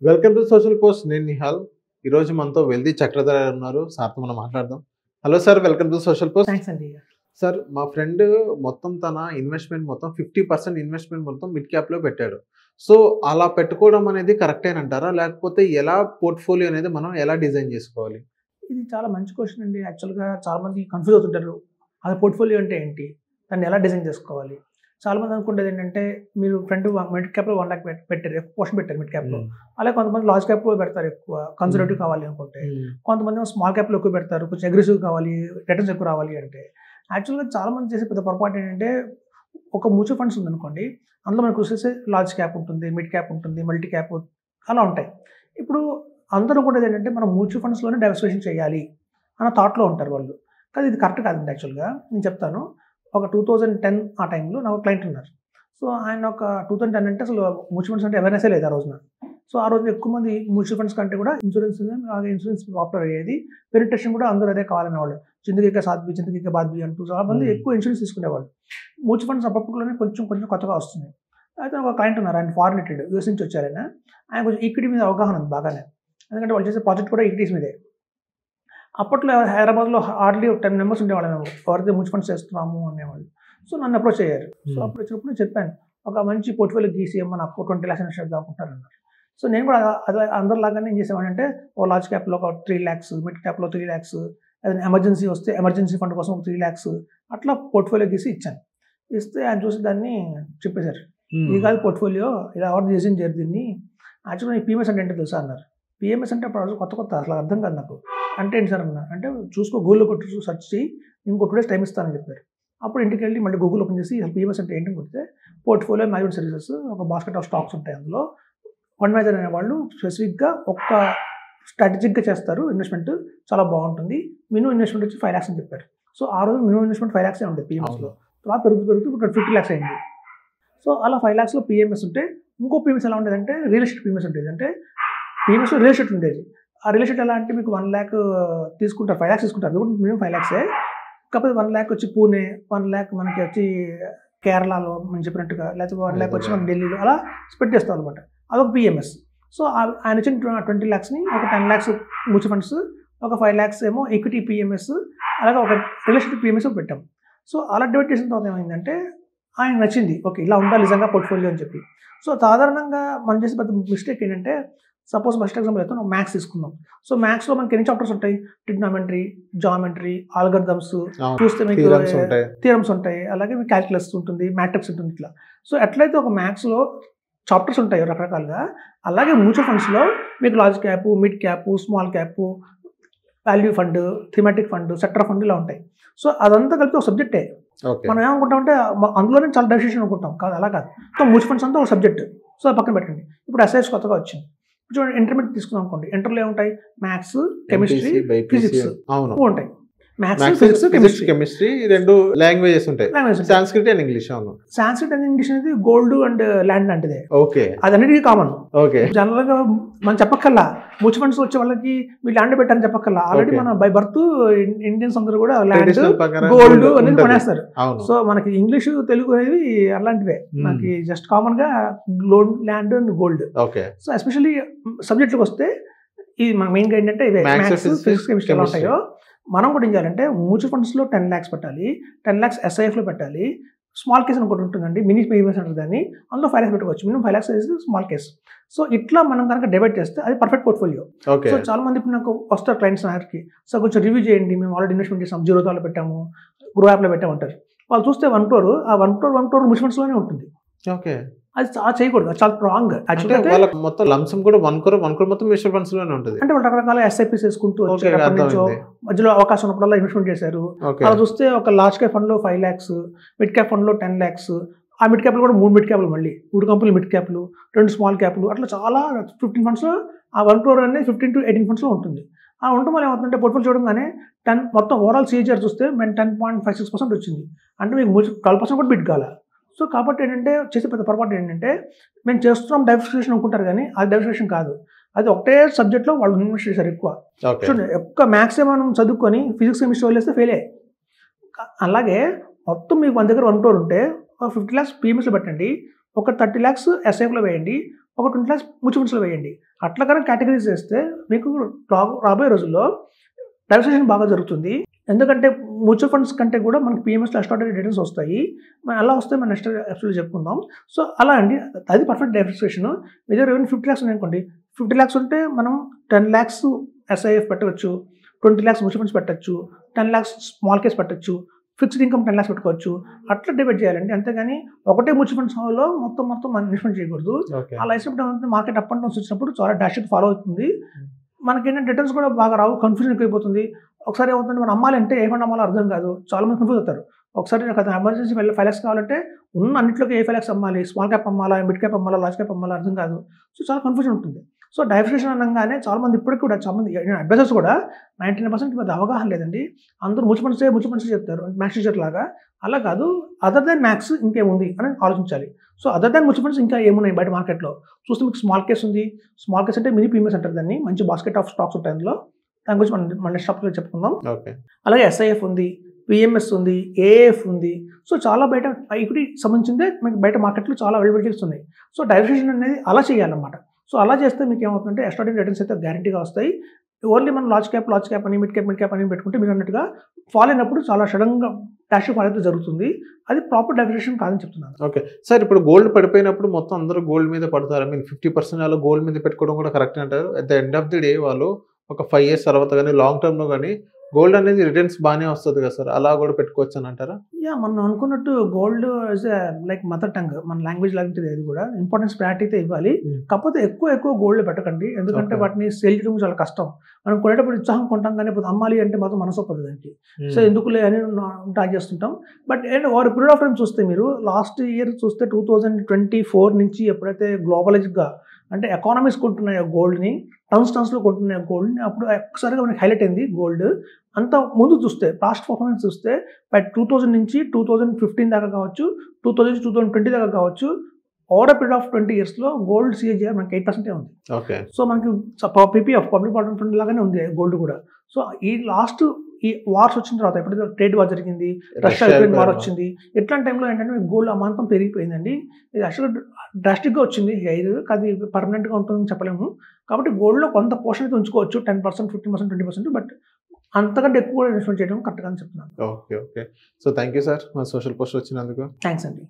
Welcome to social post. నేను నిహాల్. ఈరోజు మనతో వెల్దీ చక్రధర్ ఉన్నారు. సార్తో మనం మాట్లాడదాం. Hello sir, welcome to social post. Thanks అండి. సార్, మా ఫ్రెండ్ మొత్తం తన ఇన్వెస్ట్మెంట్ మొత్తం 50% ఇన్వెస్ట్మెంట్ మొత్తం మిడ్ క్యాప్లో పెట్టాడు. సో అలా పెట్టుకోవడం అనేది కరెక్టేనంటారా? లేకపోతే ఎలా పోర్ట్ఫోలియో అనేది మనం ఎలా డిజైన్ చేసుకోవాలి? ఇది చాలా మంచి క్వశ్చన్ అండి. యాక్చువల్గా చాలా మంది కన్ఫ్యూజ్ అవుతుంటారు. అది పోర్ట్ఫోలియో అంటే ఏంటి, దాన్ని ఎలా డిజైన్ చేసుకోవాలి. చాలా మంది అనుకుంటేది ఏంటంటే, మీరు ఫ్రంట్ మిడ్ క్యాప్లో 1 lakh పెట్టారు, ఎక్కువ పోర్షన్ పెట్టారు మిడ్ క్యాప్లో. అలాగే కొంతమంది లార్జ్ క్యాప్లో పెడతారు, ఎక్కువ కన్సర్వేటివ్ కావాలి అనుకుంటే. కొంతమంది స్మాల్ క్యాప్లో ఎక్కువ పెడతారు, కొంచెం అగ్రెసివ్ కావాలి, రిటర్న్స్ ఎక్కువ రావాలి అంటే. యాక్చువల్గా చాలా మంది చేసే పెద్ద పొరపాటు ఏంటంటే, ఒక మ్యూచువల్ ఫండ్స్ ఉందనుకోండి, అందులో మనకు చూసేసి లార్జ్ క్యాప్ ఉంటుంది, మిడ్ క్యాప్ ఉంటుంది, మల్టీ క్యాప్ అలా ఉంటాయి. ఇప్పుడు అందరూ కూడా ఏంటంటే, మనం మ్యూచువల్ ఫండ్స్లోనే డైవర్సిఫికేషన్ చేయాలి అన్న థాట్లో ఉంటారు వాళ్ళు. కానీ ఇది కరెక్ట్ కాదండి. యాక్చువల్గా నేను చెప్తాను. ఒక 2010 ఆ టైంలో నాకు క్లయింట్ ఉన్నారు. సో ఆయన ఒక 2010 అంటే అసలు మ్యూచువల్ ఫండ్స్ అంటే అవేర్నెస్సే లేదు ఆ రోజున. సో ఆ రోజు ఎక్కువ మంది మ్యూచువల్ ఫండ్స్ కంటే కూడా ఇన్సూరెన్స్ పాపులర్ అయ్యేది. పెనిట్రేషన్ కూడా అందరూ అదే కావాలనేవాళ్ళు. జిందగీకే సాద్బీ, జిందగీకే బాద్బీ అంటూ చాలా మంది ఎక్కువ ఇన్సూరెన్స్ తీసుకునేవాళ్ళు. మ్యూచువల్ ఫండ్స్ అప్పట్లోనే కొంచెం కొత్తగా వస్తున్నాయి. అయితే ఒక క్లయింట్ ఉన్నారు, ఆయన ఫారెన్ రిలేటెడ్, యూఎస్ నుంచి వచ్చారు. ఆయన కొంచెం ఈక్విటీ మీద అవగాహన ఉంది బాగానే, ఎందుకంటే వాళ్ళు చేసే ప్రాజెక్ట్ కూడా ఈక్విటీస్ మీదే. అప్పట్లో హైదరాబాద్లో హార్డ్లీ 10 members ఉండేవాళ్ళు. మేము ఎవరైతే మ్యూచువల్ ఫండ్స్ చేస్తున్నాము అనేవాళ్ళు. సో నన్ను అప్రోచ్ అయ్యారు. సో అప్పుడు వచ్చినప్పుడు నేను చెప్పాను, ఒక మంచి పోర్ట్ఫోలియో గీసేయమ్మ, నాకు 20 lakhs ఇన్వెస్ట్ చేద్దాం అనుకుంటారన్నారు. సో నేను కూడా అదే అందరిలాగానే ఏం చేసేవాడంటే, ఓ లార్జ్ క్యాప్లో ఒక 3 lakhs, మిడ్ క్యాప్లో 3 lakhs, ఏదైనా ఎమర్జెన్సీ వస్తే ఎమర్జెన్సీ ఫండ్ కోసం 3 lakhs అట్లా పోర్ట్ఫోలియో గీసి ఇచ్చాను. ఇస్తే ఆయన చూసి దాన్ని చెప్పేశారు, ఇది కాదు పోర్ట్ఫోలియో, ఇలా ఎవరు డిజైన్ చేయరు దీన్ని. యాక్చువల్గా ఈ పిఎంఎస్ అంటే ఏంటో తెలుసా అన్నారు. పిఎంఎస్ అంటే అప్పుడు కొత్త అసలు అర్థం కాదు నాకు. అంటే ఏంటి సార్ అన్నా అంటే, చూసుకో గూగుల్లో కొట్టి సెర్చ్ చేయి, ఇంకో 2 days టైం ఇస్తానని చెప్పారు. అప్పుడు ఇంటికి వెళ్ళి మళ్ళీ గూగుల్ ఓపెన్ చేసి అసలు పిఎంఎస్ అంటే ఏంటని కొడితే, పోర్ట్ఫోలియో మేనేజ్మెంట్ సర్వీసెస్, ఒక బాస్కెట్ ఆఫ్ స్టాక్స్ ఉంటాయి. అందులో ఫండ్ మేనేజర్ అనేవాళ్ళు స్పెసిఫిక్గా ఒక స్ట్రాటజిక్గా చేస్తారు ఇన్వెస్ట్మెంట్, చాలా బాగుంటుంది. మినిమం ఇన్వెస్ట్మెంట్ వచ్చి 5 lakhs అని చెప్పారు. సో ఆ రోజు మినిమం ఇన్వెస్ట్మెంట్ 5 lakhs ఉండేది పిఎంఎస్లో. తర్వాత పెరుగుతూ ఇప్పుడు 50 lakhs అయింది. సో అలా 5 lakhsలో పిఎంఎస్ ఉంటే, ఇంకో పిఎంఎస్ ఎలా ఉండేదంటే రియల్ ఎస్టేట్ పిఎంఎస్ ఉండేది. అంటే పిఎంఎస్లో రియల్ ఎస్టేట్ ఉండేది. ఆ రియల్ ఎస్టేట్ ఎలా అంటే, మీకు 1 lakh తీసుకుంటారు, 5 lakhs తీసుకుంటారు, అది కూడా మినిమం 5 lakhs. కాకపోతే 1 lakh వచ్చి పూణే, 1 lakh మనకి వచ్చి కేరళలో మనం చెప్పినట్టుగా, లేకపోతే 1 lakh వచ్చి మన ఢిల్లీలో, అలా స్ప్రెడ్ చేస్తాం అనమాట. అదొక పిఎంఎస్. సో ఆయన వచ్చిన 20 lakhsని ఒక 10 lakhs మ్యూచువల్ ఫండ్స్, ఒక 5 lakhs ఏమో ఈక్విటీ పిఎంఎస్, అలాగే ఒక రియల్ ఎస్టేట్ పిఎంఎస్ పెట్టాం. సో అలా డివైడ్ చేసిన తర్వాత ఏమైందంటే, ఆయన నచ్చింది, ఓకే ఇలా ఉండాలి నిజంగా పోర్ట్ఫోలియో అని చెప్పి. సో సాధారణంగా మనం చేసే పెద్ద మిస్టేక్ ఏంటంటే, సపోజ్ ఫస్ట్ ఎగ్జాంపుల్ అయితే మ్యాథ్స్ తీసుకుందాం. సో మ్యాథ్స్లో మనకి ఎన్ని చాప్టర్స్ ఉంటాయి? ట్రిగ్నామెట్రీ, జామెట్రీ, ఆల్గరిథమ్స్, చూస్తే మీకు థియరమ్స్ ఉంటాయి, అలాగే మీకు క్యాల్కులస్ ఉంటుంది, మ్యాట్రిక్స్ ఉంటుంది, ఇట్లా. సో ఎట్లయితే ఒక మ్యాథ్స్లో చాప్టర్స్ ఉంటాయి రకరకాలుగా, అలాగే మ్యూచువల్ ఫండ్స్లో మీకు large cap, mid cap, small cap, value fund, thematic fund, sector fund ఇలా ఉంటాయి. సో అదంతా కలిపి ఒక సబ్జెక్టే. మనం ఏమనుకుంటామంటే అందులోనే చాలా డైవర్సిఫికేషన్ అనుకుంటాం, కాదు, అలా కాదు. సో మ్యూచువల్ ఫండ్స్ అంతా ఒక సబ్జెక్ట్. సో అది పక్కన పెట్టండి. ఇప్పుడు ఎస్ఐఎస్ కొత్తగా వచ్చింది. చూడండి, ఇంటర్మీడియట్ తీసుకుందాం అనుకోండి. ఇంటర్లో ఏముంటాయి? మ్యాథ్స్, కెమిస్ట్రీ, ఫిజిక్స్ ఉంటాయి. మ్యాథ్స్, ఫిజిక్స్, కెమిస్ట్రీ, 2 లాంగ్వేజెస్ ఉంటాయి, సాంస్క్రిట్ అండ్ ఇంగ్లీష్. అవును, సాంస్క్రిట్ అండ్ ఇంగ్లీష్ అనేది గోల్డ్ అండ్ ల్యాండ్ లాంటిదే. ఓకే, అది అన్నిటికీ కామన్. ఓకే, జనరల్ గా మనం చెప్పక్కల్లా, మ్యూచువల్ ఫండ్స్ వచ్చే వాళ్ళకి మీరు ల్యాండ్ పెట్టారని చెప్పక్కల్లా. ఆల్రెడీ మన బై బర్త్ ఇండియన్స్ అందరూ కూడా ల్యాండ్, గోల్డ్ అనేది కొనేస్తారు. సో మనకి ఇంగ్లీష్, తెలుగు అనేవి అలాంటివే. మనకి జస్ట్ కామన్ గా loan, land and gold. Okay, so especially సబ్జెక్టులకు వస్తే ఇది మన మెయిన్ గా ఏంటంటే ఇవే మ్యాథ్స్, ఫిజిక్స్, కెమిస్ట్రీ ఎలా ఉంటాయో, మనం కూడా ఏం చేయాలంటే మ్యూచువల్ ఫండ్స్లో 10 lakhs పెట్టాలి, 10 lakhs ఎస్ఐఎఫ్లో పెట్టాలి. స్మాల్ కేస్ ఒకటి ఉంటుందండి, మినీ పిఎంఎస్ అంటారు దాన్ని, అందులో 5 lakhs పెట్టుకోవచ్చు. మినిమం 5 lakhs అనేది స్మాల్ కేస్. సో ఇట్లా మనం కనుక డివైడ్ చేస్తే అది పర్ఫెక్ట్ పోర్ట్ఫోలియో. సో చాలా మంది ఇప్పుడు నాకు వస్తారు క్లయింట్స్ దగ్గరికి, సో కొంచెం రివ్యూ చేయండి, మేము ఆల్రెడీ ఇన్వెస్ట్మెంట్ చేసాం, జీరోదాలో పెట్టాము, గ్రో యాప్లో పెట్టామంటారు. వాళ్ళు చూస్తే 1 crore, ఆ 1 crore మ్యూచువల్ ఫండ్స్లోనే ఉంటుంది. ఓకే, అది చాలా చేయకూడదు, చాలా రాంగ్. మొత్తం లంసం కూడా 1 crore మొత్తం మ్యూచువల్ ఫండ్స్ లోనే ఉంటుంది. అంటే వాళ్ళు రకరకాల ఎస్ఐపీస్ వేసుకుంటూ వచ్చారు, మధ్యలో అవకాశం ఉన్నప్పుడల్లా ఇన్వెస్ట్మెంట్ చేశారు. అలా చూస్తే ఒక లార్జ్ క్యాప్ ఫండ్ లో 5 lakhs, మిడ్ క్యాప్ ఫండ్ లో 10 lakhs, ఆ మిడ్ క్యాప్లు కూడా 3 మిడ్ క్యాప్లు, మళ్ళీ 3 కంపెనీలు మిడ్ క్యాప్లు, 2 స్మాల్ క్యాప్లు, అట్లా చాలా 15 funds లో ఆ 1 crore అనేది 15 to 18 funds లో ఉంటుంది. ఆ ఉండటం వల్ల ఏమవుతుందంటే, పోర్ట్ఫోలియో చూడగానే 10 మొత్తం ఓవరాల్ సిఏజీఆర్ చూస్తే మేము 10.56% వచ్చింది. అంటే మీకు 12% కూడా బిడ్ కాల. సో కాబట్టి ఏంటంటే, చేసే పెద్ద పొరపాటు ఏంటంటే, మేము చేస్తున్నాం డైవర్సిఫికేషన్ అనుకుంటారు, కానీ అది డైవర్సిఫికేషన్ కాదు. అది ఒకటే సబ్జెక్ట్లో వాళ్ళు ఇన్వెస్ట్ చేశారు ఎక్కువ. చూడండి, ఒక్క మ్యాథ్స్ మనం చదువుకొని ఫిజిక్స్, కెమిస్ట్రీ వదిలేస్తే ఫెయిల్ అయ్యాయి. అలాగే మొత్తం మీకు మన దగ్గర 1 crore ఉంటే 50 lakhs పిఎంఎస్లో పెట్టండి, ఒక 30 lakhs ఎస్ఐఎఫ్లో వేయండి, ఒక 20 lakhs మ్యూచువల్ ఫండ్స్లో వేయండి. అట్లా కనుక కేటగిరీస్ చేస్తే మీకు రాబోయే రోజుల్లో డైవర్సిఫికేషన్ బాగా జరుగుతుంది. ఎందుకంటే మ్యూచువల్ ఫండ్స్ కంటే కూడా మనకి పిఎంఎస్లో ఎక్స్ట్రాడనరీ రిటర్న్స్ వస్తాయి. అలా వస్తే మనం నెక్స్ట్ ఎపిసోడ్లో చెప్పుకుందాం. సో అలా అండి, అది పర్ఫెక్ట్ డైవర్సిఫికేషన్. మీ దగ్గర 50 lakhs ఉన్నాయనుకోండి, 50 lakhs ఉంటే మనం 10 lakhs SIF పెట్టవచ్చు, 20 lakhs మ్యూచువల్ ఫండ్స్ పెట్టచ్చు, 10 lakhs స్మాల్ కేస్ పెట్టచ్చు, ఫిక్స్డ్ ఇన్కమ్ 10 lakhs పెట్టుకోవచ్చు. అట్లా డివైడ్ చేయాలండి. అంతేగాని ఒకటే మ్యూచువల్ ఫండ్స్ లో మొత్తం మనం ఇన్వెస్ట్మెంట్ చేయకూడదు. అలా వేసినప్పుడు మార్కెట్ అప్ అండ్ డౌన్స్ వచ్చినప్పుడు చాలా డాష్ ఫాలో అవుతుంది. మనకేంటంటే రిటర్న్స్ కూడా బాగా రావు, కన్ఫ్యూజన్ ఎక్కువైపోతుంది. ఒకసారి ఏమవుతుంది, మనం అమ్మాలంటే ఏ ఫండ్ అమ్మాలో అర్థం కాదు, చాలా మంది కన్ఫ్యూజ్ అవుతారు. ఒకసారి నాకు అది ఎమర్జెన్సీ 5 lakhs కావాలంటే ఉన్న అన్నింటిలోకి ఏ 5 lakhs అమ్మాలి, స్మాల్ క్యాప్ అమ్మాలా, మిడ్ క్యాప్ అమ్మాలా, లార్జ్ క్యాప్ అమ్మాలా అర్థం కాదు. సో చాలా కన్ఫ్యూజన్ ఉంటుంది. సో డైవర్సిఫికేషన్ అనగానే చాలా మంది ఇప్పటికి కూడా చాలా మంది అడ్వైజర్స్ కూడా 99% పెద్ద అవగాహన లేదండి. అందరూ మ్యూచువల్ ఫండ్స్ చెప్తారు, మ్యాక్స్ టీచర్ లాగా. అలా కాదు, అదర్ దాన్ మ్యాక్స్ ఇంకేముంది అని ఆలోచించాలి. So other than mutual funds ఇంకా ఏమున్నాయి బయట మార్కెట్లో చూస్తే మీకు స్మాల్ కేస్ ఉంది. స్మాల్ కేస్ అంటే మినీ ప్రీమియర్స్ అంటారు దాన్ని. మంచి బాస్కెట్ ఆఫ్ స్టాక్స్ ఉంటాయి అందులో. దాని గురించి మన నెక్స్ట్ టాపిక్లో చెప్పుకుందాం. అలాగే SIF ఉంది, PMS ఉంది, AAF ఉంది. సో చాలా బయట ఈక్విటీ సంబంధించిందే మీకు బయట మార్కెట్లో చాలా అవైలబిలిటీస్ ఉన్నాయి. సో డైవర్సిఫికేషన్ అనేది అలా చేయాలన్నమాట. సో అలా చేస్తే మీకు ఏమవుతుందంటే ఎక్స్ట్రాడనరీ రిటర్న్స్ అయితే గ్యారంటీగా వస్తాయి. ఓన్లీ మనం లార్జ్ క్యాప్ అని మిడ్ క్యాప్ అని పెట్టుకుంటే మీరు అన్నట్టుగా ఫాల్ అయినప్పుడు చాలా సడన్గా డాష్ ఫాల్ అయితే జరుగుతుంది. అది ప్రాపర్ డైవర్సిఫికేషన్ కాదని చెప్తున్నాను. ఓకే సార్, ఇప్పుడు గోల్డ్ పడిపోయినప్పుడు మొత్తం అందరూ గోల్డ్ మీద పడతారు. 50% వాళ్ళు గోల్డ్ మీద పెట్టుకోవడం కూడా కరెక్ట్ అంటారు. At the end of the day వాళ్ళు ఒక 5 years తర్వాత కానీ లాంగ్ టర్మ్లో కానీ గోల్డ్ అనేది రిటర్న్స్ బాగానే వస్తుంది కదా సార్, అలా కూడా పెట్టుకోవచ్చు అని అంటారా? మనం అనుకున్నట్టు gold is like mother tongue, మన లాంగ్వేజ్ లాంటిది. అది కూడా ఇంపార్టెన్స్ ప్రయారిటీ అయితే ఇవ్వాలి. కాకపోతే ఎక్కువ గోల్డ్ పెట్టకండి, ఎందుకంటే వాటిని సేల్ చేయడం చాలా కష్టం. మనం కొనేటప్పుడు ఉత్సాహం కొంటాం, కానీ అమ్మాలి అంటే మాత్రం మనసు ఒప్పదు దానికి. సో ఎందుకులే అని ట్రై చేస్తుంటాం. But over period of time చూస్తే మీరు లాస్ట్ ఇయర్ చూస్తే 2024 నుంచి ఎప్పుడైతే గ్లోబలైజ్గా అంటే ఎకానమీస్ కొంటున్నాయో గోల్డ్ని, టన్స్లో కొంటున్నాయో గోల్డ్ని, అప్పుడు ఒక్కసారిగా మనకి హైలైట్ అయింది గోల్డ్. అంత ముందు చూస్తే పాస్ట్ పర్ఫార్మెన్స్ చూస్తే 2000 నుంచి 2015 దాకా కావచ్చు, 2000 నుంచి 2020 దాకా కావచ్చు, ఓవర్ పీరియడ్ ఆఫ్ 20 yearsలో గోల్డ్ CAGR మనకి 8% ఉంది. సో మనకి PPF పబ్లిక్ ప్రావిడెంట్ ఫండ్ లాగానే ఉంది గోల్డ్ కూడా. సో ఈ వార్స్ వచ్చిన తర్వాత, ఎప్పుడైతే ట్రేడ్ వార్ జరిగింది, రష్యా యుక్రెయిన్ వార్ వచ్చింది, ఇట్లాంటి టైంలో ఏంటంటే గోల్డ్ అమాంతం పెరిగిపోయిందండి. ఇది యాక్చువల్గా డ్రాస్టిక్గా వచ్చింది హైర్, అది పర్మనెంట్గా ఉంటుందని చెప్పలేము. కాబట్టి గోల్డ్లో కొంత పోర్షన్ అయితే ఉంచుకోవచ్చు, 10%, 15%, 20%. బట్ అంతకంటే ఎక్కువ ఇన్వెస్ట్మెంట్ చేయడం కరెక్ట్గా అని చెప్తున్నాను. Okay. So thank you sir, మా సోషల్ పోస్ట్ వచ్చినందుకు. థ్యాంక్స్ అండి.